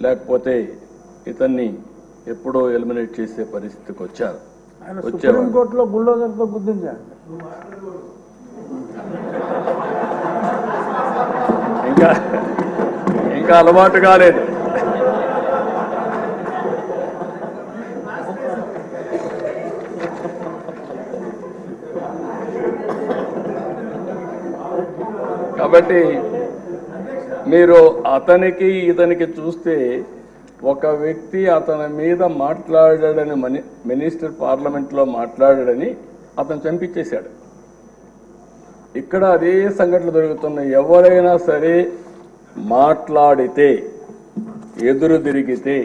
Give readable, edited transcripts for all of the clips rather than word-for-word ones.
లేకపోతే ఇతన్ని ఎప్పుడో ఎలిమినేట్ చేసే పరిస్థితికి వచ్చారు. సుప్రీంకోర్టులో బుల్డోజర్తో గుర్తించారు. ఇంకా అలవాటు కాలేదు. కాబట్టి మీరు అతనికి ఇతనికి చూస్తే ఒక వ్యక్తి అతని మీద మాట్లాడాడని మినిస్టర్ పార్లమెంట్లో మాట్లాడాడని అతను చంపించేశాడు. ఇక్కడ అదే సంఘటనలు జరుగుతున్నాయి. ఎవరైనా సరే మాట్లాడితే, ఎదురు తిరిగితే,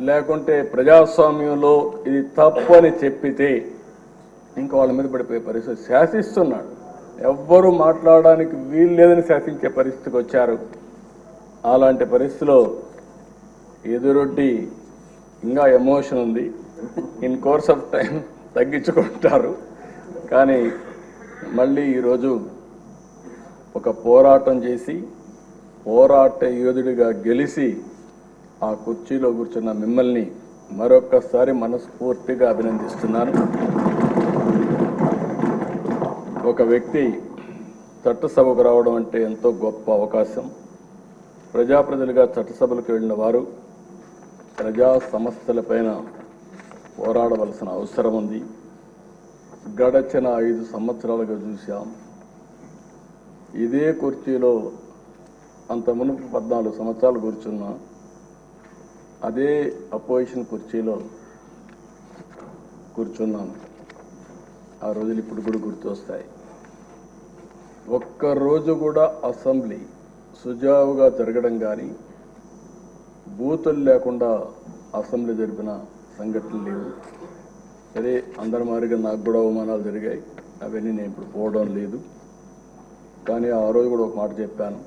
లేకుంటే ప్రజాస్వామ్యంలో ఇది తప్పని చెప్పితే ఇంకా వాళ్ళ మీద పడిపోయే పరిస్థితి. శాసిస్తున్నాడు, ఎవ్వరూ మాట్లాడడానికి వీలు లేదని శాసించే పరిస్థితికి వచ్చారు. అలాంటి పరిస్థితిలో ఎదురొడ్డి ఇంకా ఎమోషన్ ఉంది. ఇన్ కోర్స్ ఆఫ్ టైం తగ్గించుకుంటారు. కానీ మళ్ళీ ఈరోజు ఒక పోరాటం చేసి పోరాట యోధుడిగా గెలిచి ఆ కుర్చీలో కూర్చున్న మిమ్మల్ని మరొక్కసారి మనస్ఫూర్తిగా అభినందిస్తున్నాను. ఒక వ్యక్తి చట్టసభకు రావడం అంటే ఎంతో గొప్ప అవకాశం. ప్రజాప్రతినిధులుగా చట్టసభలకు వెళ్ళిన వారు ప్రజా సమస్యలపైన పోరాడవలసిన అవసరం ఉంది. గడచిన 5 సంవత్సరాలుగా చూశాం. ఇదే కుర్చీలో అంత మునుపు 14 సంవత్సరాలు కూర్చున్నా అదే అపోజిషన్ కుర్చీలో కూర్చున్నాను. ఆ రోజులు ఇప్పుడు కూడా గుర్తొస్తాయి. ఒక్కరోజు కూడా అసెంబ్లీ సుజావుగా జరగడం కానీ, బూతులు లేకుండా అసెంబ్లీ జరిపిన సంఘటనలు లేవు. సరే, అందరి మాదిరిగా నాకు కూడా అవమానాలు జరిగాయి. అవన్నీ నేను ఇప్పుడు పోవడం లేదు. కానీ ఆ రోజు కూడా ఒక మాట చెప్పాను.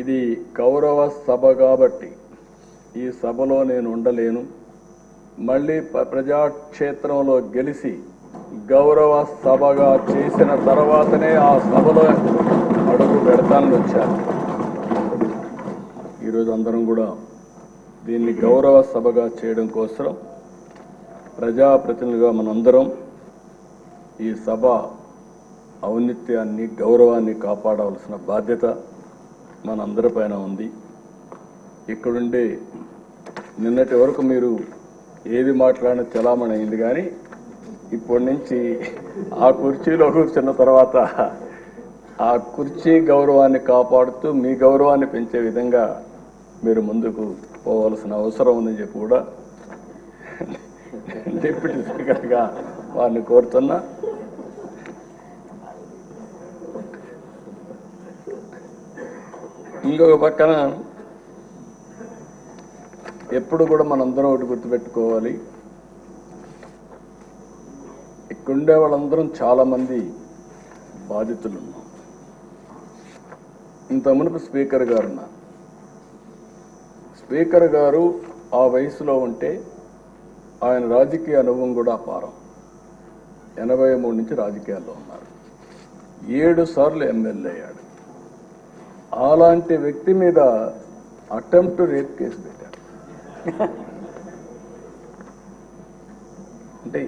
ఇది గౌరవ సభ కాబట్టి ఈ సభలో నేను ఉండలేను. మళ్ళీ ప్రజాక్షేత్రంలో గెలిచి గౌరవ సభగా చేసిన తర్వాతనే ఆ సభలో అడుగు పెడతానని వచ్చాను. ఈరోజు అందరం కూడా దీన్ని గౌరవ సభగా చేయడం కోసం ప్రజాప్రతినిధులుగా మనందరం ఈ సభ ఔన్నత్యాన్ని, గౌరవాన్ని కాపాడవలసిన బాధ్యత మనందరిపైన ఉంది. ఇక్కడుండే నిన్నటి వరకు మీరు ఏది మాట్లాడిన చలామణి అయింది. కానీ ఇప్పటి నుంచి ఆ కుర్చీలో కూర్చున్న తర్వాత ఆ కుర్చీ గౌరవాన్ని కాపాడుతూ మీ గౌరవాన్ని పెంచే విధంగా మీరు ముందుకు పోవాల్సిన అవసరం ఉందని చెప్పి కూడా డిప్యూటీ స్పీకర్గా వారిని కోరుతున్నా. ఇంకొక పక్కన ఎప్పుడు కూడా మనందరం ఒకటి గుర్తుపెట్టుకోవాలి. ఇక్కడుండే వాళ్ళందరం చాలామంది బాధితులు ఉన్నాం. ఇంత మునుపు స్పీకర్ గారు ఉన్నారు. స్పీకర్ గారు ఆ వయసులో ఉంటే ఆయన రాజకీయ అనుభవం కూడా అపారం. 83 నుంచి రాజకీయాల్లో ఉన్నారు. 7 సార్లు ఎమ్మెల్యే అయ్యాడు. అలాంటి వ్యక్తి మీద అటెంప్ట్ రేప్ కేసు పెట్టారు. అంటే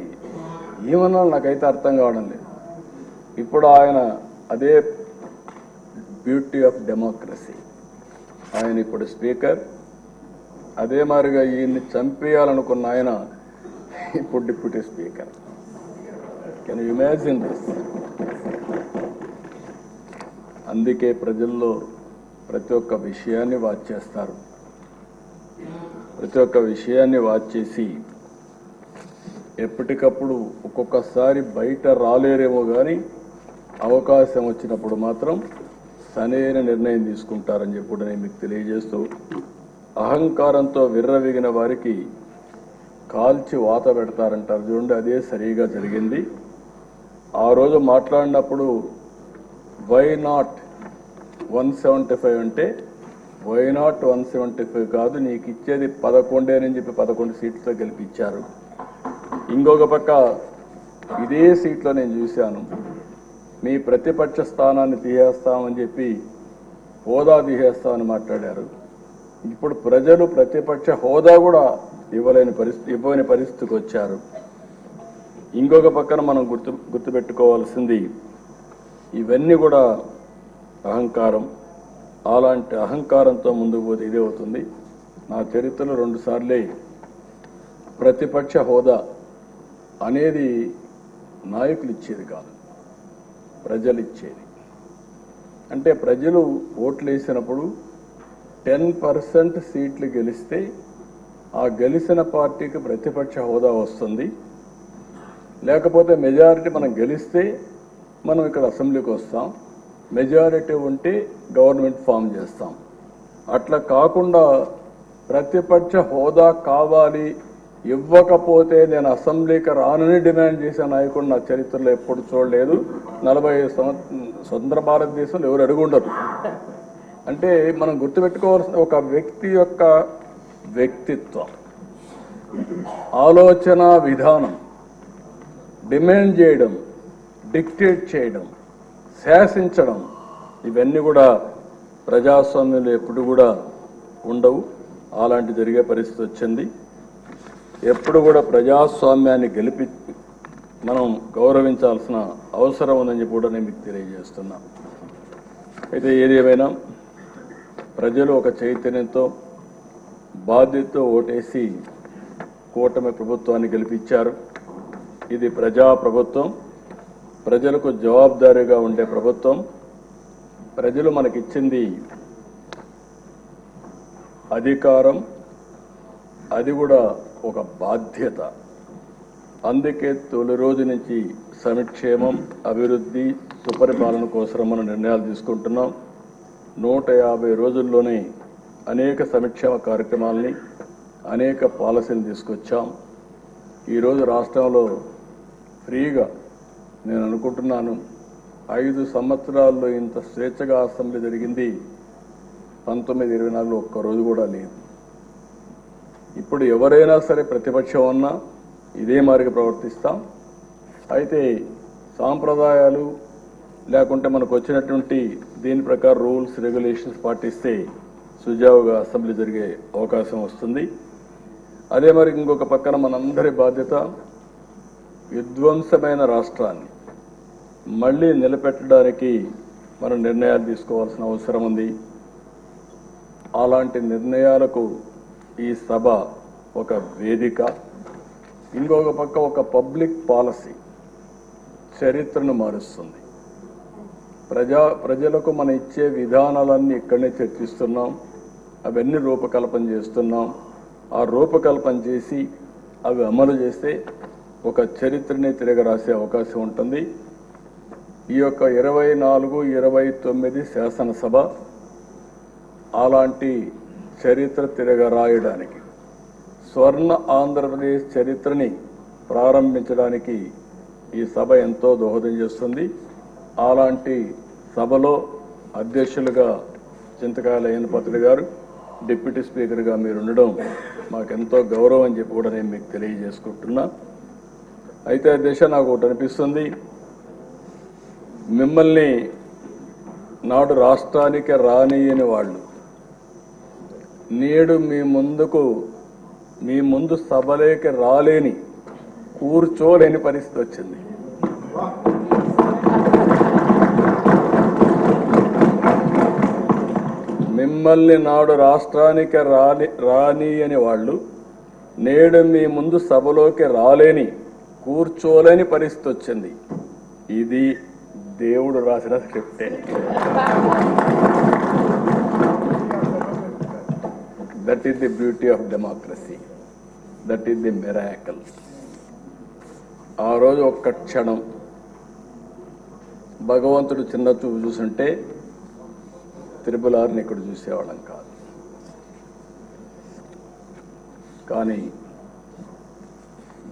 ఏమన్నా నాకైతే అర్థం కావడం లేదు. ఇప్పుడు ఆయన అదే బ్యూటీ ఆఫ్ డెమోక్రసీ. ఆయన ఇప్పుడు స్పీకర్. అదే మాదిరిగా ఈయన్ని చంపేయాలనుకున్న ఆయన ఇప్పుడు deputy speaker. Can you imagine this? అందుకే ప్రజల్లో ప్రతి ఒక్క విషయాన్ని వాచ్ చేస్తారు. ప్రతి ఒక్క విషయాన్ని వాచ్ చేసి ఎప్పటికప్పుడు ఒక్కొక్కసారి బయట రాలేరేమో కానీ అవకాశం వచ్చినప్పుడు మాత్రం సరైన నిర్ణయం తీసుకుంటారని చెప్పి కూడా నేను మీకు తెలియజేస్తూ, అహంకారంతో విర్రవీగిన వారికి కాల్చి వాత పెడతారంటారు చూడండి, అదే సరిగా జరిగింది. ఆ రోజు మాట్లాడినప్పుడు వై నాట్ 175 అంటే వై నాట్ 175 కాదు, నీకు ఇచ్చేది 11 అని చెప్పి 11 సీట్లతో గెలిపించారు. ఇంకొక పక్క ఇదే సీట్లో నేను చూశాను, మీ ప్రతిపక్ష స్థానాన్ని తీసేస్తామని చెప్పి హోదా తీసేస్తామని మాట్లాడారు. ఇప్పుడు ప్రజలు ప్రతిపక్ష హోదా కూడా ఇవ్వని పరిస్థితికి వచ్చారు. ఇంకొక పక్కన మనం గుర్తుపెట్టుకోవాల్సింది ఇవన్నీ కూడా అహంకారం. అలాంటి అహంకారంతో ముందుకు పోతే ఇదే అవుతుంది. నా చరిత్రలో 2 సార్లే ప్రతిపక్ష హోదా అనేది నాయకులు ఇచ్చేది కాదు, ప్రజలు ఇచ్చేది. అంటే ప్రజలు ఓట్లు వేసినప్పుడు 10% సీట్లు గెలిస్తే ఆ గెలిచిన పార్టీకి ప్రతిపక్ష హోదా వస్తుంది. లేకపోతే మెజారిటీ మనం గెలిస్తే మనం ఇక్కడ అసెంబ్లీకి వస్తాం, మెజారిటీ ఉంటే గవర్నమెంట్ ఫామ్ చేస్తాం. అట్లా కాకుండా ప్రతిపక్ష హోదా కావాలి, ఇవ్వకపోతే నేను అసెంబ్లీకి రానని డిమాండ్ చేసే నాయకుడు నా చరిత్రలో ఎప్పుడు చూడలేదు. 45 స్వతంత్ర భారతదేశంలో ఎవరు అడుగుండరు. అంటే మనం గుర్తుపెట్టుకోవాల్సిన ఒక వ్యక్తి యొక్క వ్యక్తిత్వం, ఆలోచన విధానం, డిమాండ్ చేయడం, డిక్టేట్ చేయడం, శాసించడం, ఇవన్నీ కూడా ప్రజాస్వామ్యంలో ఎప్పుడు కూడా ఉండవు. అలాంటి జరిగే పరిస్థితి వచ్చింది. ఎప్పుడు కూడా ప్రజాస్వామ్యాన్ని మనం గౌరవించాల్సిన అవసరం ఉందని చెప్పి కూడా నేను మీకు తెలియజేస్తున్నా. అయితే ఏది ఏమైనా ప్రజలు ఒక చైతన్యంతో బాధ్యతతో ఓటేసి కూటమి ప్రభుత్వాన్ని గెలిపించారు. ఇది ప్రజా ప్రభుత్వం, ప్రజలకు జవాబుదారీగా ఉండే ప్రభుత్వం. ప్రజలు మనకిచ్చింది అధికారం, అది కూడా ఒక బాధ్యత. అందుకే తొలి రోజు నుంచి సంక్షేమం, అభివృద్ధి, సుపరిపాలన కోసం మనం నిర్ణయాలు తీసుకుంటున్నాం. 150 రోజుల్లోనే అనేక సంక్షేమ కార్యక్రమాలని, అనేక పాలసీలు తీసుకొచ్చాం. ఈరోజు రాష్ట్రంలో ఫ్రీగా నేను అనుకుంటున్నాను 5 సంవత్సరాల్లో ఇంత స్వేచ్ఛగా అసెంబ్లీ జరిగింది 1924 ఒక్కరోజు కూడా లేదు. ఇప్పుడు ఎవరైనా సరే ప్రతిపక్షం ఉన్నా ఇదే మాదిరిగా ప్రవర్తిస్తాం. అయితే సాంప్రదాయాలు లేకుంటే మనకు వచ్చినటువంటి దీని ప్రకారం రూల్స్ రెగ్యులేషన్స్ పాటిస్తే సుజావుగా అసెంబ్లీ జరిగే అవకాశం వస్తుంది. అదే మరి ఇంకొక పక్కన మనందరి బాధ్యత విధ్వంసమైన రాష్ట్రాన్ని మళ్ళీ నిలబెట్టడానికి మనం నిర్ణయాలు తీసుకోవాల్సిన అవసరం ఉంది. అలాంటి నిర్ణయాలకు ఈ సభ ఒక వేదిక. ఇంకొక పక్క ఒక పబ్లిక్ పాలసీ చరిత్రను మారుస్తుంది. ప్రజలకు మనం ఇచ్చే విధానాలన్నీ ఇక్కడనే చర్చిస్తున్నాం, అవన్నీ రూపకల్పన చేస్తున్నాం. ఆ రూపకల్పన చేసి అవి అమలు చేస్తే ఒక చరిత్రని తిరగరాసే అవకాశం ఉంటుంది. ఈ యొక్క 24, 29 శాసనసభ అలాంటి చరిత్ర తిరగరాయడానికి, స్వర్ణ ఆంధ్రప్రదేశ్ చరిత్రని ప్రారంభించడానికి ఈ సభ ఎంతో దోహదం చేస్తుంది. అలాంటి సభలో అధ్యక్షులుగా చింతకాయల అయ్యన్నపాత్రుడు గారు, డిప్యూటీ స్పీకర్గా మీరు ఉండడం మాకెంతో గౌరవం అని చెప్పి కూడా నేను మీకు తెలియజేసుకుంటున్నా. అయితే అధ్యక్ష, నాకు ఒకటి అనిపిస్తుంది, మిమ్మల్ని నాడు రాష్ట్రానికి రానియని వాళ్ళు నేడు మీ ముందు సభలోకి రాలేని, కూర్చోలేని పరిస్థితి వచ్చింది. మిమ్మల్ని నాడు రాష్ట్రానికి రానియని వాళ్ళు నేడు మీ ముందు సభలోకి రాలేని, కూర్చోలేని పరిస్థితి వచ్చింది. ఇది దేవుడు రాసిన స్క్రిప్టే. That is the beauty of democracy, that is the miracle. ఆ రోజు ఒక్క క్షణం భగవంతుడు చిన్న చూపు చూసుంటే త్రిపులార్ని ఇక్కడ చూసేవాళ్ళం కాదు. కానీ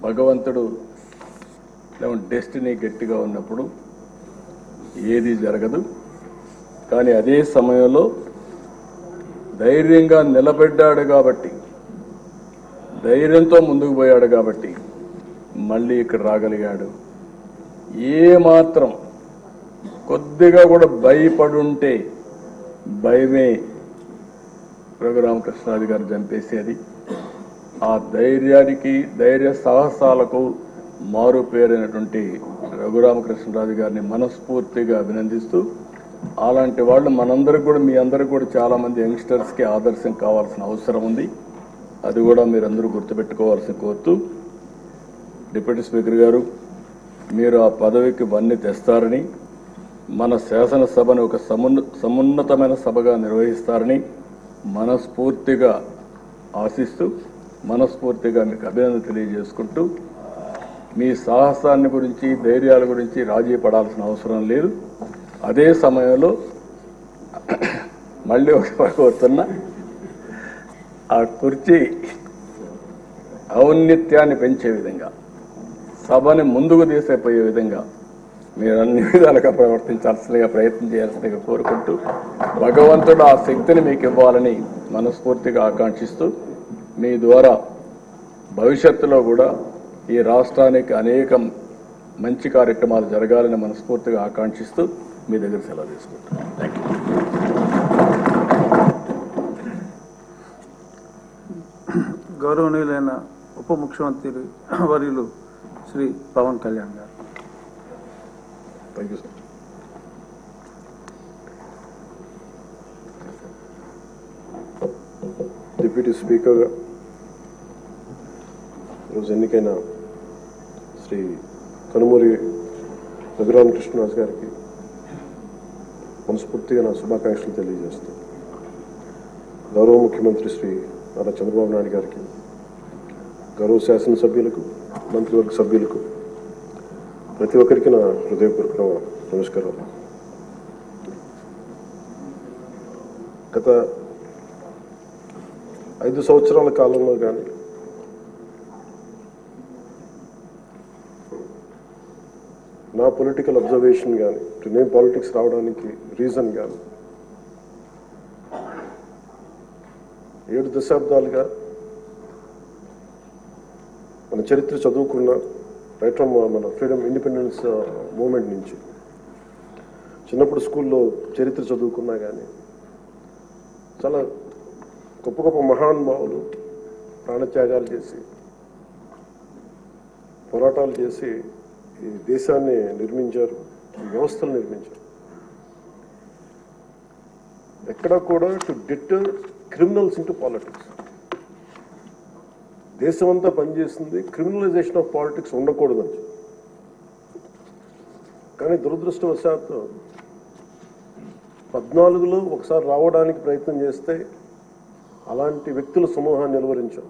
భగవంతుడు డెస్టినీ గట్టిగా ఉన్నప్పుడు ఏది జరగదు. కానీ అదే సమయంలో ధైర్యంగా నిలబడ్డాడు కాబట్టి, ధైర్యంతో ముందుకు పోయాడు కాబట్టి మళ్ళీ ఇక్కడ రాగలిగాడు. ఏమాత్రం కొద్దిగా కూడా భయపడుంటే భయమే రఘురామకృష్ణరాజు గారిని చంపేసేది. ఆ ధైర్యానికి, ధైర్య సాహసాలకు మారు పేరైనటువంటి రఘురామకృష్ణరాజు గారిని మనస్ఫూర్తిగా అభినందిస్తూ, అలాంటి వాళ్ళు మనందరికి కూడా, మీ అందరికి కూడా చాలామంది యంగ్స్టర్స్కి ఆదర్శం కావాల్సిన అవసరం ఉంది. అది కూడా మీరందరూ గుర్తుపెట్టుకోవాల్సిన కోరుతూ, డిప్యూటీ స్పీకర్ గారు, మీరు ఆ పదవికి వన్నీ తెస్తారని, మన శాసనసభను ఒక సమున్నతమైన సభగా నిర్వహిస్తారని మనస్ఫూర్తిగా ఆశిస్తూ, మనస్ఫూర్తిగా మీకు అభినందన తెలియజేసుకుంటూ, మీ సాహసాన్ని గురించి, ధైర్యాల గురించి రాజీ పడాల్సిన అవసరం లేదు. అదే సమయంలో మళ్ళీ ఒక కోరుతున్నా, ఆ కుర్చీ ఔన్నత్యాన్ని పెంచే విధంగా, సభని ముందుకు తీసేపోయే విధంగా మీరు అన్ని విధాలుగా ప్రవర్తించాల్సిందిగా, ప్రయత్నం చేయాల్సిందిగా కోరుకుంటూ, భగవంతుడు ఆ శక్తిని మీకు ఇవ్వాలని మనస్ఫూర్తిగా ఆకాంక్షిస్తూ, మీ ద్వారా భవిష్యత్తులో కూడా ఈ రాష్ట్రానికి అనేక మంచి కార్యక్రమాలు జరగాలని మనస్ఫూర్తిగా ఆకాంక్షిస్తూ మీ దగ్గర సెలవు తీసుకుంటాను. Thank you. గౌరవనీయులైన ఉప ముఖ్యమంత్రి వర్యులు శ్రీ పవన్ కళ్యాణ్ గారు. Thank you sir. Deputy speaker, ఈరోజు ఎన్నికైన శ్రీ కనుమూరి రఘురామకృష్ణరాజు గారికి మనస్ఫూర్తిగా నా శుభాకాంక్షలు తెలియజేస్తూ, గౌరవ ముఖ్యమంత్రి శ్రీ నారా చంద్రబాబు నాయుడు గారికి, గౌరవ శాసనసభ్యులకు, మంత్రివర్గ సభ్యులకు, ప్రతి ఒక్కరికి నా హృదయపూర్వక నమస్కారాలు. గత 5 సంవత్సరాల కాలంలో కానీ నా పొలిటికల్ అబ్జర్వేషన్ కానీ, నేను పాలిటిక్స్ రావడానికి రీజన్ కానీ, 7 దశాబ్దాలుగా మన చరిత్ర చదువుకున్న, రైట్ ఫ్రమ్ మన ఫ్రీడమ్ ఇండిపెండెన్స్ మూమెంట్ నుంచి, చిన్నప్పుడు స్కూల్లో చరిత్ర చదువుకున్నా కానీ చాలా గొప్ప గొప్ప మహానుభావులు ప్రాణత్యాగాలు చేసి, పోరాటాలు చేసి ఈ దేశాన్ని నిర్మించారు, ఈ వ్యవస్థలు నిర్మించారు. ఎక్కడ కూడా to deter criminals into politics. దేశమంతా పనిచేస్తుంది క్రిమినలైజేషన్ ఆఫ్ పాలిటిక్స్ ఉండకూడదని. కానీ దురదృష్టవశాత్తు 14లో ఒకసారి రావడానికి ప్రయత్నం చేస్తే అలాంటి వ్యక్తుల సమూహాన్ని నిలువరించాం.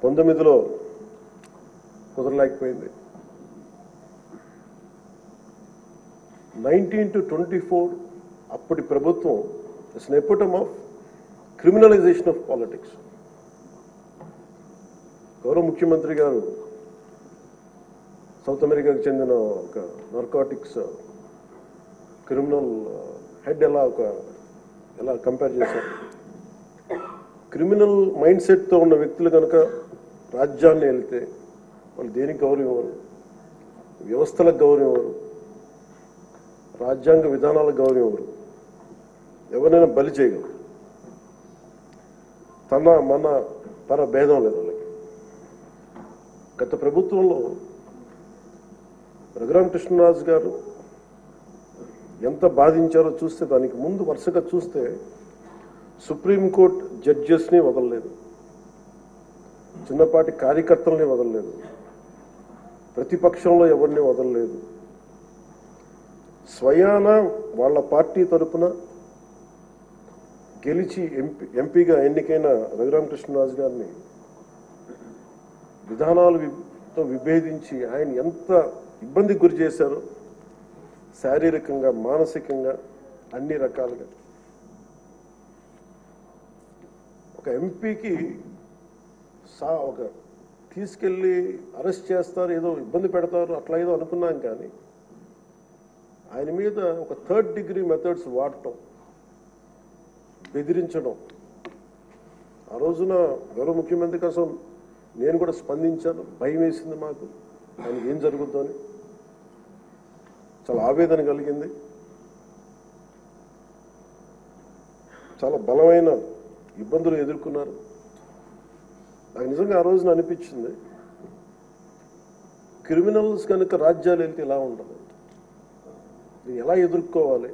19లో కుదరలేకపోయింది. 19 to 24 అప్పటి ప్రభుత్వం it's an ఎపిటమ్ of criminalization of politics. గౌరవ ముఖ్యమంత్రి గారు సౌత్ అమెరికాకు చెందిన ఒక నార్కాటిక్స్ క్రిమినల్ హెడ్ ఎలా కంపేర్ చేశారు. క్రిమినల్ మైండ్ సెట్తో ఉన్న వ్యక్తులు కనుక రాజ్యాన్ని వెళితే వాళ్ళు దేనికి గౌరవం ఇవ్వరు, వ్యవస్థలకు గౌరవం ఇవ్వరు, రాజ్యాంగ విధానాలకు గౌరవం ఇవ్వరు, ఎవరైనా బలి చేయగలరు. మన పర భేదం లేదు వాళ్ళకి. గత ప్రభుత్వంలో రఘురామకృష్ణరాజు గారు ఎంత బాధించారో చూస్తే, దానికి ముందు వరుసగా చూస్తే సుప్రీంకోర్టు జడ్జెస్ని వదలలేదు, చిన్నపాటి కార్యకర్తల్ని వదలలేదు, ప్రతిపక్షంలో ఎవరిని వదలలేదు. స్వయాన వాళ్ళ పార్టీ తరఫున గెలిచి ఎంపీగా ఎన్నికైన రఘురామకృష్ణరాజు గారిని విధానాలతో విభేదించి ఆయన ఎంత ఇబ్బందికి గురి చేశారో, శారీరకంగా, మానసికంగా, అన్ని రకాలుగా. ఒక ఎంపీకి ఒక తీసుకెళ్ళి అరెస్ట్ చేస్తారు, ఏదో ఇబ్బంది పెడతారు, అట్లా ఏదో అనుకున్నాం. కానీ ఆయన మీద ఒక 3rd degree మెథడ్స్ వాడటం, బెదిరించడం. ఆ రోజున గౌరవ ముఖ్యమంత్రి కోసం నేను కూడా స్పందించాను. భయం వేసింది మాకు, ఆయనకి ఏం జరుగుతుందో అని. చాలా ఆవేదన కలిగింది. చాలా బలమైన ఇబ్బందులు ఎదుర్కొన్నారు. నాకు నిజంగా ఆ రోజున అనిపించింది, క్రిమినల్స్ కనుక రాజ్యాలు వెళ్తే ఎలా ఉంటుంది, ఎలా ఎదుర్కోవాలి.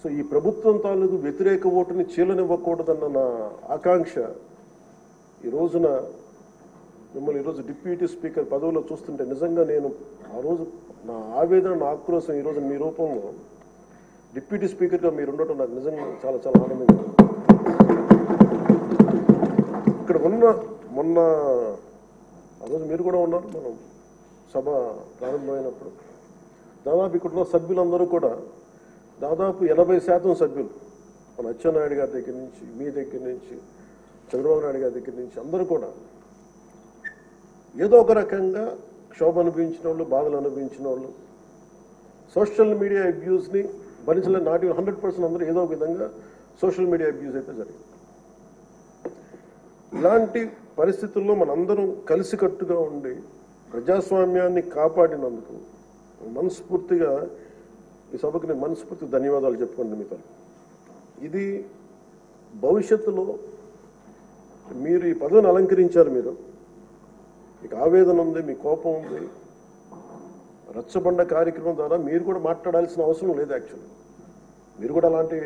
సో ఈ ప్రభుత్వం తాలూకు వ్యతిరేక ఓటుని చీలనివ్వకూడదన్న నా ఆకాంక్ష ఈ రోజున మిమ్మల్ని ఈరోజు డిప్యూటీ స్పీకర్ పదవిలో చూస్తుంటే నిజంగా నేను ఆ రోజు నా ఆవేదన, నా ఆక్రోశం ఈరోజు మీ రూపంలో డిప్యూటీ స్పీకర్గా మీరు ఉండటం నాకు నిజంగా చాలా చాలా ఆనందంగా ఉంది. ఇక్కడ మొన్న ఆ రోజు మీరు కూడా ఉన్నారు, మనం సభ ప్రారంభమైనప్పుడు దాదాపు ఇక్కడ ఉన్న సభ్యులందరూ కూడా దాదాపు 80% సభ్యులు మన అచ్చెన్నాయుడు గారి దగ్గర నుంచి, మీ దగ్గర నుంచి, చంద్రబాబు నాయుడు గారి దగ్గర నుంచి అందరూ కూడా ఏదో ఒక రకంగా క్షోభ అనుభవించిన వాళ్ళు, బాధలు అనుభవించిన వాళ్ళు, సోషల్ మీడియా అబ్యూస్ని భరించలేని నాటి 100% అందరూ ఏదో ఒక విధంగా సోషల్ మీడియా అబ్యూస్ అయితే జరిగింది. ఇలాంటి పరిస్థితుల్లో మనందరం కలిసికట్టుగా ఉండి ప్రజాస్వామ్యాన్ని కాపాడినందుకు మనస్ఫూర్తిగా ఈ సభకు నేను మనస్ఫూర్తి ధన్యవాదాలు చెప్పుకోండి మీ తరఫున. ఇది భవిష్యత్తులో మీరు ఈ పదవిని అలంకరించారు, మీరు మీకు ఆవేదన ఉంది, మీ కోపం ఉంది, రచ్చబండ కార్యక్రమం ద్వారా మీరు కూడా మాట్లాడాల్సిన అవసరం లేదు. యాక్చువల్లీ మీరు కూడా అలాంటి,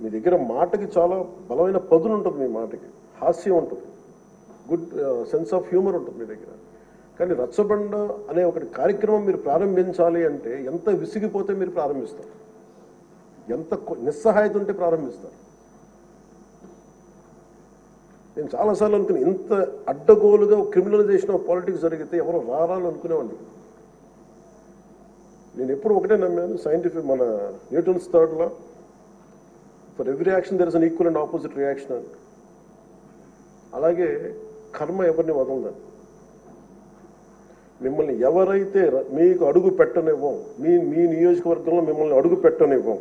మీ దగ్గర మాటకి చాలా బలమైన పదులు ఉంటుంది, మీ మాటకి హాస్యం ఉంటుంది, గుడ్ సెన్స్ ఆఫ్ హ్యూమర్ ఉంటుంది మీ దగ్గర. కానీ రచ్చబండ అనే ఒకటి కార్యక్రమం మీరు ప్రారంభించాలి అంటే ఎంత విసిగిపోతే మీరు ప్రారంభిస్తారు, ఎంత నిస్సహాయత ఉంటే ప్రారంభిస్తారు. నేను చాలాసార్లు అనుకుని ఇంత అడ్డగోలుగా క్రిమినలైజేషన్ ఆఫ్ పాలిటిక్స్ జరిగితే ఎవరు రారాలు అనుకునేవాడిని. నేను ఎప్పుడు ఒకటే నమ్మాను, సైంటిఫిక్ మన Newton's third law, for every action there is an equal and opposite reaction అని. అలాగే కర్మ ఎవరిని వదలదని. మిమ్మల్ని ఎవరైతే మీకు అడుగు పెట్టనివ్వం, మీ నియోజకవర్గంలో మిమ్మల్ని అడుగు పెట్టనివ్వం,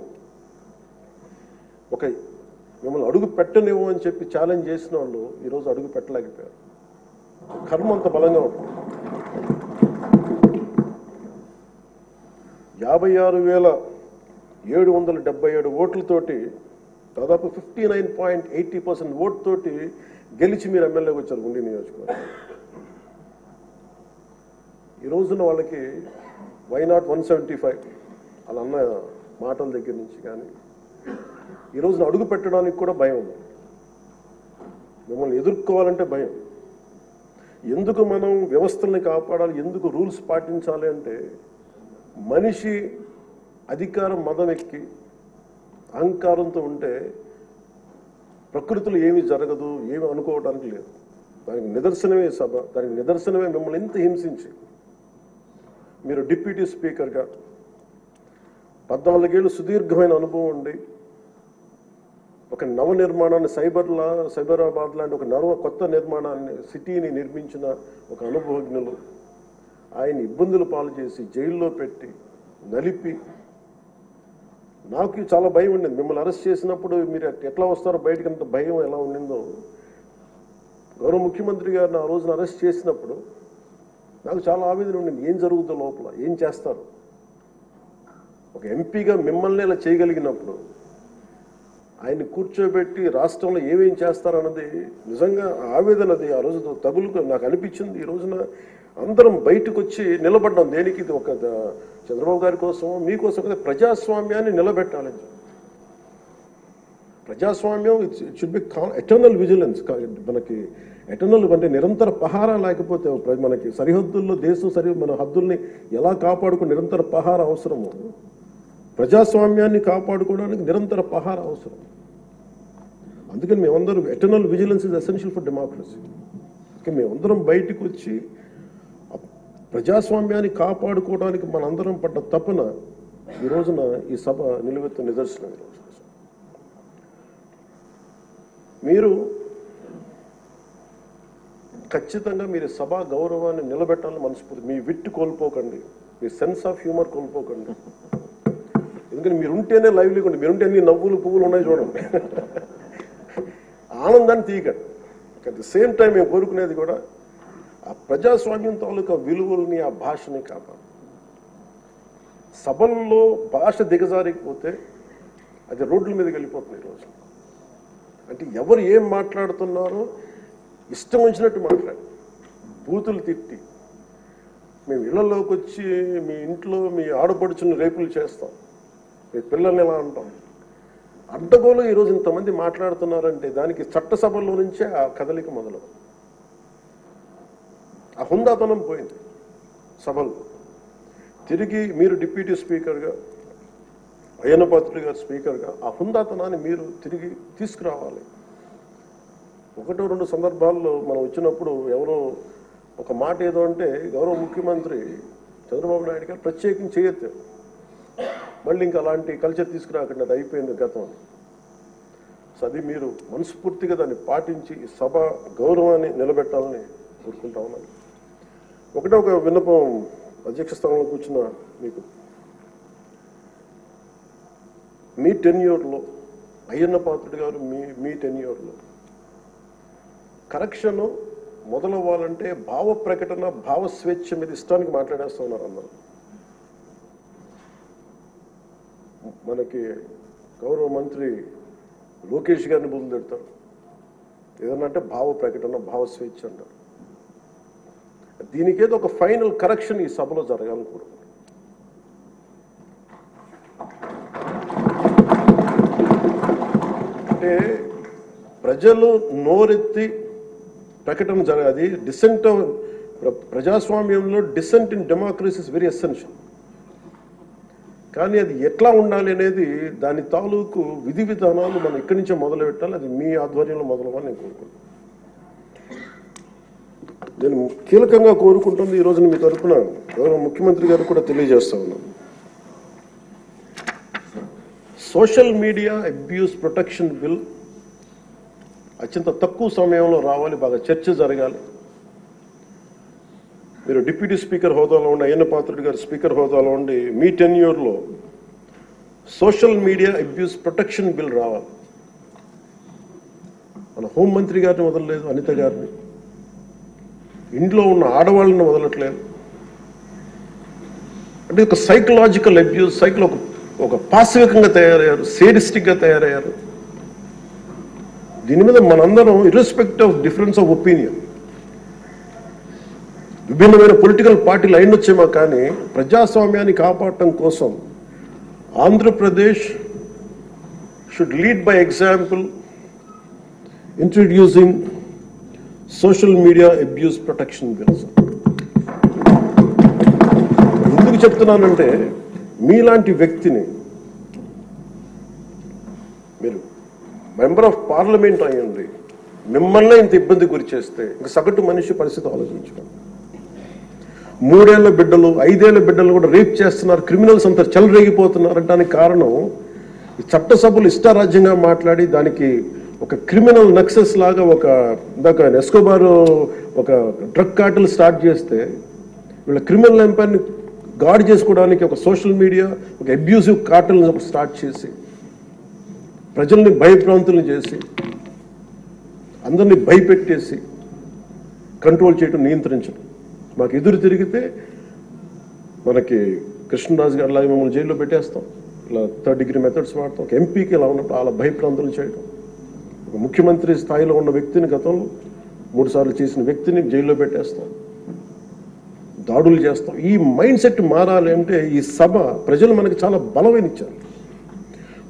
మిమ్మల్ని అడుగు పెట్టనివ్వం అని చెప్పి ఛాలెంజ్ చేసిన వాళ్ళు ఈరోజు అడుగు పెట్టలేకపోయారు. కర్మ అంత బలంగా ఉంటుంది. 56,777 ఓట్లతోటి దాదాపు 59.80% ఓటుతోటి గెలిచి మీరు ఎమ్మెల్యేకి వచ్చారు గుండి నియోజకవర్గం. ఈ రోజున వాళ్ళకి వై నాట్ 175 అలా అన్న మాటల దగ్గర నుంచి కానీ ఈ రోజున అడుగు పెట్టడానికి కూడా భయం ఉంది. మిమ్మల్ని ఎదుర్కోవాలంటే భయం. ఎందుకు మనం వ్యవస్థల్ని కాపాడాలి, ఎందుకు రూల్స్ పాటించాలి అంటే మనిషి అధికారం మదం ఎక్కి అహంకారంతో ఉంటే ప్రకృతిలో ఏమీ జరగదు, ఏమి అనుకోవడానికి లేదు. దానికి నిదర్శనమే సభ, దానికి నిదర్శనమే మిమ్మల్ని ఎంత హింసించి మీరు డిప్యూటీ స్పీకర్గా 14 ఏళ్ళు సుదీర్ఘమైన అనుభవం ఉండి ఒక నవ నిర్మాణాన్ని సైబరాబాద్ లాంటి ఒక కొత్త నిర్మాణాన్ని, సిటీని నిర్మించిన ఒక అనుభవజ్ఞులు ఆయన ఇబ్బందులు పాలు చేసి జైల్లో పెట్టి నలిపి, నాకు చాలా భయం ఉండింది. మిమ్మల్ని అరెస్ట్ చేసినప్పుడు మీరు ఎట్లా వస్తారో బయటకు, అంత భయం ఎలా ఉండిందో. గౌరవ ముఖ్యమంత్రి గారిని ఆ రోజున అరెస్ట్ చేసినప్పుడు నాకు చాలా ఆవేదన ఉండింది. ఏం జరుగుతుందో లోపల, ఏం చేస్తారు. ఒక ఎంపీగా మిమ్మల్ని ఇలా చేయగలిగినప్పుడు ఆయన్ని కూర్చోబెట్టి రాష్ట్రంలో ఏమేం చేస్తారన్నది నిజంగా ఆవేదన. అది ఆ రోజు తగులుకు నాకు అనిపించింది. ఈ రోజున అందరం బయటకు వచ్చి నిలబడ్డాం. దేనికి? ఇది ఒక చంద్రబాబు గారి కోసం, మీకోసం కదా, ప్రజాస్వామ్యాన్ని నిలబెట్టాలని. ప్రజాస్వామ్యం it should be eternal vigilance. మనకి ఎటర్నల్ అంటే నిరంతర పహారా లేకపోతే మనకి సరిహద్దుల్లో మన హద్దుల్ని ఎలా కాపాడుకుని నిరంతర పహారా అవసరము. ప్రజాస్వామ్యాన్ని కాపాడుకోవడానికి నిరంతర పహారా అవసరం. అందుకని మేమందరం eternal vigilance is essential for democracy. మేమందరం బయటకు వచ్చి ప్రజాస్వామ్యాన్ని కాపాడుకోవడానికి మనందరం పడ్డ తపన ఈ రోజున ఈ సభ నిలువెత్తు నిదర్శనం. మీరు ఖచ్చితంగా మీరు సభా గౌరవాన్ని నిలబెట్టాలని మనస్ఫూర్తి. మీ విట్టు కోల్పోకండి, మీ సెన్స్ ఆఫ్ హ్యూమర్ కోల్పోకండి. ఎందుకంటే మీరుంటేనే లైవ్లీగా ఉండి, మీరుంటే అన్ని నవ్వులు పువ్వులు ఉన్నాయి చూడండి. ఆనందాన్ని తీయకండి. అట్ ది సేమ్ టైం మేము కోరుకునేది కూడా ఆ ప్రజాస్వామ్యం తాలూకా విలువల్ని, ఆ భాషని కాపాడు. సభల్లో భాష దిగజారిపోతే అది రోడ్ల మీదకి వెళ్ళిపోతుంది ఈరోజు. అంటే ఎవరు ఏం మాట్లాడుతున్నారో ఇష్టం వచ్చినట్టు మాట్లాడి బూతులు తిట్టి మేము ఇళ్లలోకి వచ్చి మీ ఇంట్లో మీ ఆడపడుచుని రేపులు చేస్తాం, మీ పిల్లల్ని ఎలా అంటాం. అడ్డగోలు ఈరోజు ఇంతమంది మాట్లాడుతున్నారంటే దానికి చట్టసభలో నుంచే ఆ కదలిక మొదలు. ఆ హుందాతనం పోయింది సభలో. తిరిగి మీరు డిప్యూటీ స్పీకర్గా, అయ్యన్న పాత్రుడు గారు స్పీకర్గా ఆ హుందాతనాన్ని మీరు తిరిగి తీసుకురావాలి. ఒకటో రెండు సందర్భాల్లో మనం వచ్చినప్పుడు ఎవరో ఒక మాట ఏదో అంటే గౌరవ ముఖ్యమంత్రి చంద్రబాబు నాయుడు గారు ప్రత్యేకించి చేయొద్దు, మళ్ళీ ఇంకా అలాంటి కల్చర్ తీసుకురాకండి, అది అయిపోయింది గతం. సో అది మీరు మనస్ఫూర్తిగా దాన్ని పాటించి సభ గౌరవాన్ని నిలబెట్టాలని కోరుకుంటా ఉన్నాను. ఒకటే ఒక విన్నపం అధ్యక్ష స్థానంలో కూర్చున్న మీకు, మీ టెన్యూర్లో అయ్యన్న పాత్రుడు గారు మీ టెన్యూర్లో కరెక్షన్ మొదలవ్వాలంటే భావ ప్రకటన, భావ స్వేచ్ఛ మీద ఇష్టానికి మాట్లాడేస్తూ ఉన్నారు అందరూ. మనకి గౌరవ మంత్రి లోకేష్ గారిని బుద్ధులు తిడతారు, ఏదన్నా అంటే భావ ప్రకటన, భావ స్వేచ్ఛ అంటారు. దీనికేదో ఒక ఫైనల్ కరెక్షన్ ఈ సభలో జరగాలని కోరుకుంటున్నాను. అంటే ప్రజలు నోరెత్తి ప్రకటన జరగాలి. డిసెంట్ ప్రజాస్వామ్యంలో dissent in democracy is very essential. కానీ అది ఎట్లా ఉండాలి అనేది దాని తాలూకు విధి విధానాలు మనం ఇక్కడి నుంచే మొదలు పెట్టాలి. అది మీ ఆధ్వర్యంలో మొదలవ్వాలని నేను కోరుకుంటున్నాను. నేను కీలకంగా కోరుకుంటుంది ఈ రోజున మీ తరఫున గౌరవ ముఖ్యమంత్రి గారు కూడా తెలియజేస్తా ఉన్నాను. Social media abuse protection bill అత్యంత తక్కువ సమయంలో రావాలి, బాగా చర్చ జరగాలి. మీరు డిప్యూటీ స్పీకర్ హోదాలో ఉండి, అయ్యన్న పాత్రుడు గారు స్పీకర్ హోదాలో ఉండి మీ టెన్యూర్లో social media abuse protection bill రావాలి. మన హోంమంత్రి గారిని వదలలేదు, అనిత గారిని, ఇంట్లో ఉన్న ఆడవాళ్ళని వదలట్లేదు. అంటే ఒక సైకలాజికల్ అబ్యూస్, ఒక పాశవికంగా తయారయ్యారు, సేడిస్టిక్గా తయారయ్యారు. దీని మీద మనందరం irrespective of difference of opinion, విభిన్నమైన పొలిటికల్ పార్టీలు అయినొచ్చేమో కానీ ప్రజాస్వామ్యాన్ని కాపాడటం కోసం Andhra Pradesh should lead by example introducing social media abuse protection bills. ఎందుకు చెప్తున్నానంటే మీలాంటి వ్యక్తిని, మీరు మెంబర్ ఆఫ్ పార్లమెంట్ అయ్యండి, మిమ్మల్ని ఇంత ఇబ్బంది గురి చేస్తే ఇంక సగటు మనిషి పరిస్థితి ఆలోచించుకోండి. 3 ఏళ్ల బిడ్డలు, 5 ఏళ్ల బిడ్డలు కూడా రేప్ చేస్తున్నారు, క్రిమినల్స్ అంతా చెలరేగిపోతున్నారు. దానికి కారణం ఈ చట్టసభలు ఇష్టారాజ్యంగా మాట్లాడి దానికి ఒక క్రిమినల్ నక్సెస్ లాగా ఇందాక ఎస్కోబార్ ఒక డ్రగ్ కార్టెల్ స్టార్ట్ చేస్తే వీళ్ళ క్రిమినల్ ఎంపైర్ని గార్డ్ చేసుకోవడానికి ఒక సోషల్ మీడియా ఒక అబ్యూసివ్ కార్టెల్ స్టార్ట్ చేసి ప్రజల్ని భయభ్రాంతులను చేసి అందరినీ భయపెట్టేసి కంట్రోల్ చేయడం, నియంత్రించడం. మాకు ఎదురు తిరిగితే మనకి కృష్ణరాజు గారు లాగా మమ్మల్ని జైల్లో పెట్టేస్తాం, ఇలా 3rd డిగ్రీ మెథడ్స్ వాడతాం. ఒక ఎంపీకి ఇలా ఉన్నప్పుడు అలా భయభ్రాంతులు చేయడం, ఒక ముఖ్యమంత్రి స్థాయిలో ఉన్న వ్యక్తిని గతంలో 3 సార్లు చేసిన వ్యక్తిని జైల్లో పెట్టేస్తాం, దాడులు చేస్తాం. ఈ మైండ్ సెట్ మారాలి అంటే ఈ సభ ప్రజలు మనకి చాలా బలమైన ఇచ్చారు.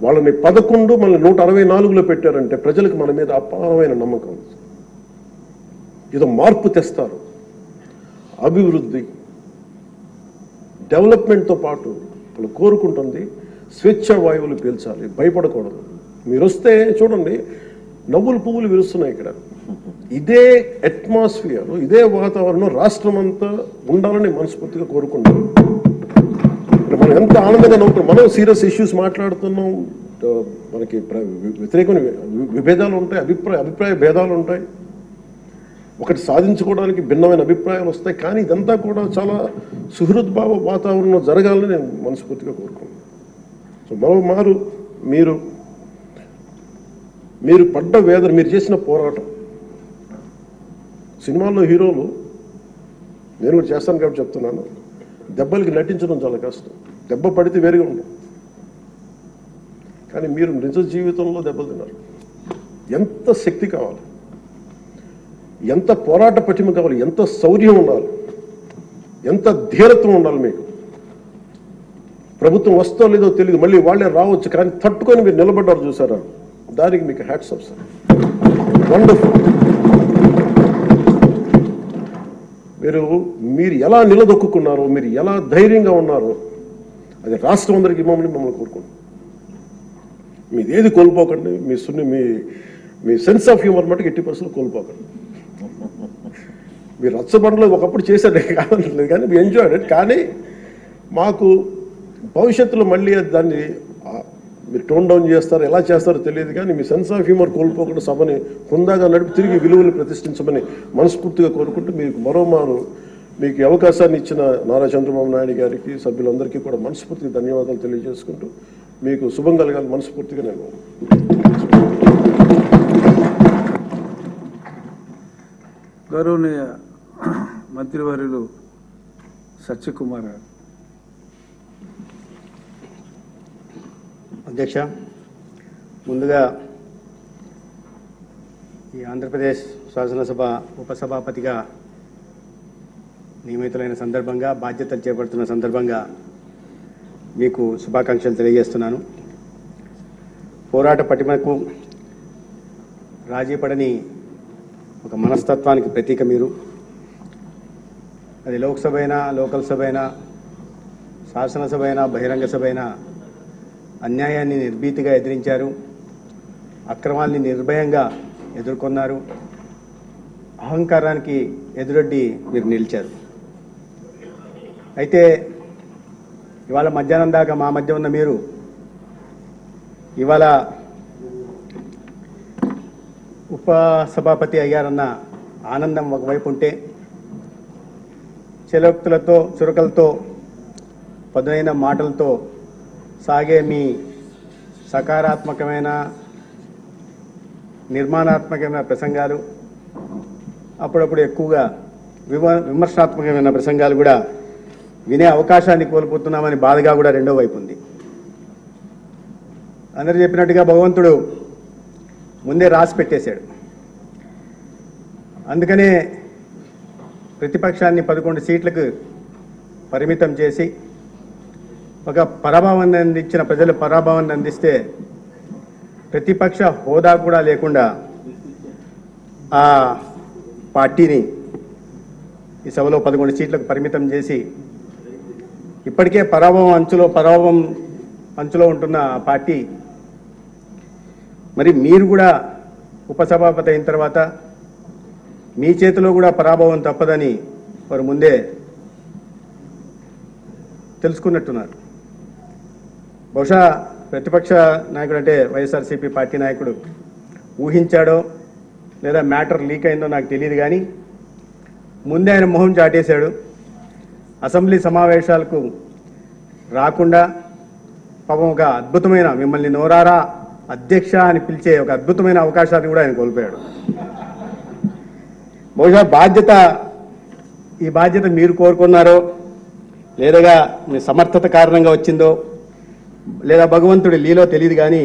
వాళ్ళని 11 మనల్ని 164లో పెట్టారంటే ప్రజలకు మన మీద అపారమైన నమ్మకం. ఏదో మార్పు తెస్తారు, అభివృద్ధి డెవలప్మెంట్తో పాటు వాళ్ళు కోరుకుంటుంది స్వేచ్ఛా వాయువులు పీల్చాలి, భయపడకూడదు. మీరు వస్తే చూడండి నవ్వులు పువ్వులు విరుస్తున్నాయి ఇక్కడ. ఇదే అట్మాస్ఫియర్, ఇదే వాతావరణం రాష్ట్రం అంతా ఉండాలని మనస్ఫూర్తిగా కోరుకుంటాం. మనం ఎంత ఆనందంగా నవ్వుతున్నాం. మనం సీరియస్ ఇష్యూస్ మాట్లాడుతున్నాం, మనకి వ్యతిరేకమైన విభేదాలు ఉంటాయి, అభిప్రాయ భేదాలు ఉంటాయి, ఒకటి సాధించుకోవడానికి భిన్నమైన అభిప్రాయాలు వస్తాయి. కానీ ఇదంతా కూడా చాలా సుహృద్భావ వాతావరణంలో జరగాలని నేను మనస్ఫూర్తిగా కోరుకున్నాను. సో మరోమారు మీరు పడ్డ వేదన, మీరు చేసిన పోరాటం, సినిమాల్లో హీరోలు, నేను కూడా చేస్తాను కాబట్టి చెప్తున్నాను, దెబ్బలకి నటించడం చాలా కష్టం. దెబ్బ పడితే వేరుగా ఉండదు. కానీ మీరు నిజ జీవితంలో దెబ్బతిన్నారు. ఎంత శక్తి కావాలి, ఎంత పోరాట పటిమ కావాలి, ఎంత శౌర్యం ఉండాలి, ఎంత ధీరత్వం ఉండాలి మీకు. ప్రభుత్వం వస్తో లేదో తెలియదు, మళ్ళీ వాళ్ళే రావచ్చు, కానీ తట్టుకొని మీరు నిలబడ్డారు చూసారా, దానికి మీకు హ్యాట్స్ ఆఫ్ సార్. వండర్ఫుల్. మీరు ఎలా నిలదొక్కున్నారో, మీరు ఎలా ధైర్యంగా ఉన్నారో, అది రాష్ట్రం అందరికీ మమ్మల్ని కోరుకుంటున్నాం. మీది ఏది కోల్పోకండి, మీ సెన్స్ ఆఫ్ హ్యూమర్ మటుకు 80% కోల్పోకండి. మీరు రచ్చబండలో ఒకప్పుడు చేశారు కాదనలేదు, కానీ మీ ఎంజాయ్డ్ ఇట్. కానీ మాకు భవిష్యత్తులో మళ్ళీ దాన్ని మీరు టోన్ డౌన్ చేస్తారో ఎలా చేస్తారో తెలియదు, కానీ మీ సెన్స్ ఆఫ్ హ్యూమర్ కోల్పోకుండా సభని హుందాగా నడిపి తిరిగి విలువలు ప్రతిష్ఠించమని మనస్ఫూర్తిగా కోరుకుంటూ, మీకు మరోమారు మీకు అవకాశాన్ని ఇచ్చిన నారా చంద్రబాబు నాయుడు గారికి, సభ్యులందరికీ కూడా మనస్ఫూర్తిగా ధన్యవాదాలు తెలియజేసుకుంటూ, మీకు శుభం కలగాలి మనస్ఫూర్తిగా నేను గౌరవనీయ మంత్రివర్యులు సత్యకుమార్ గారు. అధ్యక్ష, ముందుగా ఈ ఆంధ్రప్రదేశ్ శాసనసభ ఉపసభాపతిగా నియమితులైన సందర్భంగా, బాధ్యతలు చేపడుతున్న సందర్భంగా మీకు శుభాకాంక్షలు తెలియజేస్తున్నాను. పోరాట పటిమకు రాజీ పడని ఒక మనస్తత్వానికి ప్రతీక మీరు. అది లోక్సభ అయినా, లోకల్ సభ అయినా, శాసనసభ అయినా, బహిరంగ సభ అయినా అన్యాయాన్ని నిర్భీతిగా ఎదిరించారు, అక్రమాల్ని నిర్భయంగా ఎదుర్కొన్నారు, అహంకారానికి ఎదురొడ్డి మీరు నిలిచారు. అయితే ఇవాళ మధ్యాహ్నం దాకా మా మధ్య ఉన్న మీరు ఇవాళ ఉపసభాపతి అయ్యారన్న ఆనందం ఒకవైపు ఉంటే, చెలోక్తులతో, చురకలతో, పదునైన మాటలతో సాగే మీ సకారాత్మకమైన, నిర్మాణాత్మకమైన ప్రసంగాలు, అప్పుడప్పుడు ఎక్కువగా విమర్శనాత్మకమైన ప్రసంగాలు కూడా వినే అవకాశాన్ని కోల్పోతున్నామని బాధగా కూడా రెండో వైపు ఉంది. అందరూ చెప్పినట్టుగా భగవంతుడు ముందే రాసి పెట్టేశాడు. అందుకనే ప్రతిపక్షాన్ని 11 సీట్లకు పరిమితం చేసి, ఒక పరాభవాన్ని అందించిన ప్రజలు పరాభవాన్ని అందిస్తే ప్రతిపక్ష హోదా కూడా లేకుండా ఆ పార్టీని ఈ సభలో 11 సీట్లకు పరిమితం చేసి, ఇప్పటికే పరాభవం అంచులో ఉంటున్న ఆ పార్టీ మరి మీరు కూడా ఉపసభాపతి అయిన తర్వాత మీ చేతిలో కూడా పరాభవం తప్పదని వారు ముందే తెలుసుకున్నట్టున్నారు. బహుశా ప్రతిపక్ష నాయకుడు అంటే వైఎస్ఆర్సీపీ పార్టీ నాయకుడు ఊహించాడో లేదా మ్యాటర్ లీక్ అయిందో నాకు తెలియదు, కానీ ముందే ఆయన మొహం చాటేశాడు. అసెంబ్లీ సమావేశాలకు రాకుండా పాపం ఒక అద్భుతమైన, మిమ్మల్ని నోరారా అధ్యక్ష అని పిలిచే ఒక అద్భుతమైన అవకాశాన్ని కూడా ఆయన కోల్పోయాడు. బహుశా ఈ బాధ్యత మీరు కోరుకున్నారో, లేదా మీ సమర్థత కారణంగా వచ్చిందో, లేదా భగవంతుడి లీలో తెలియదు, కానీ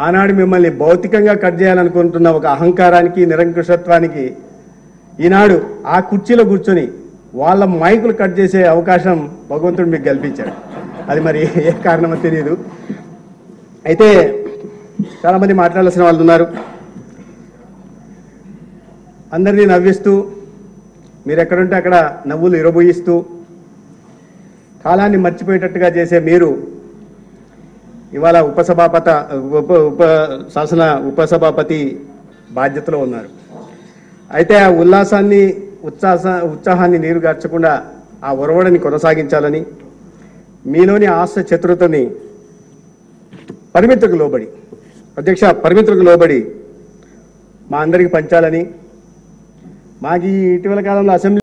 ఆనాడు మిమ్మల్ని భౌతికంగా కట్ చేయాలనుకుంటున్న ఒక అహంకారానికి, నిరంకుశత్వానికి ఈనాడు ఆ కుర్చీలో కూర్చొని వాళ్ళ మైకులు కట్ చేసే అవకాశం భగవంతుడు మీకు కల్పించాడు. అది మరి ఏ కారణమో తెలియదు. అయితే చాలామంది మాట్లాడాల్సిన వాళ్ళు ఉన్నారు. అందరినీ నవ్విస్తూ, మీరు ఎక్కడుంటే అక్కడ నవ్వులు ఇరబోయిస్తూ కాలాన్ని మర్చిపోయేటట్టుగా చేసే మీరు ఇవాళ ఉపసభాపతి బాధ్యతలో ఉన్నారు. అయితే ఆ ఉత్సాహాన్ని నీరుగార్చకుండా ఆ ఒరవడిని కొనసాగించాలని, మీలోని ఆశ చతురతని పరిమితులకు లోబడి మా అందరికి పంచాలని, మాకు ఇటీవల కాలంలో అసెంబ్లీ